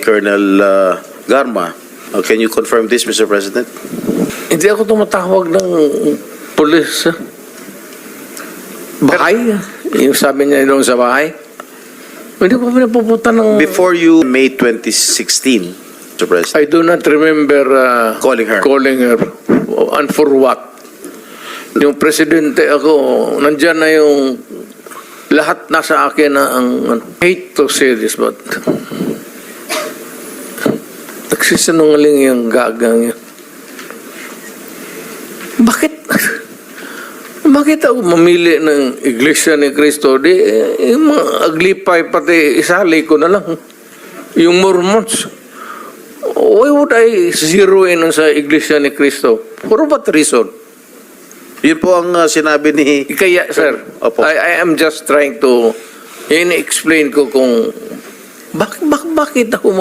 Colonel Garma. Can you confirm this, Mr. President? Hindi ako tumatawag ng pulis. Bahay? Yung sabi niya doon sa bahay? Hindi ko pinapupunta ng... Before you, May 2016, Mr. President. I do not remember Calling her. Calling her. And for what? Yung presidente ako, nandyan na yung lahat nasa akin na ang hate to say this, but nagsisinungaling yung gagang yun. Bakit ako mamili ng Iglesia ni Cristo? Di, yung mga aglipay pati isali ko na lang. Yung Mormons. Why would I zero in sa Iglesia ni Cristo? For what reason? Yun po ang sinabi ni... Kaya, sir, Opo. I am just trying to in-explain ko kung bakit ako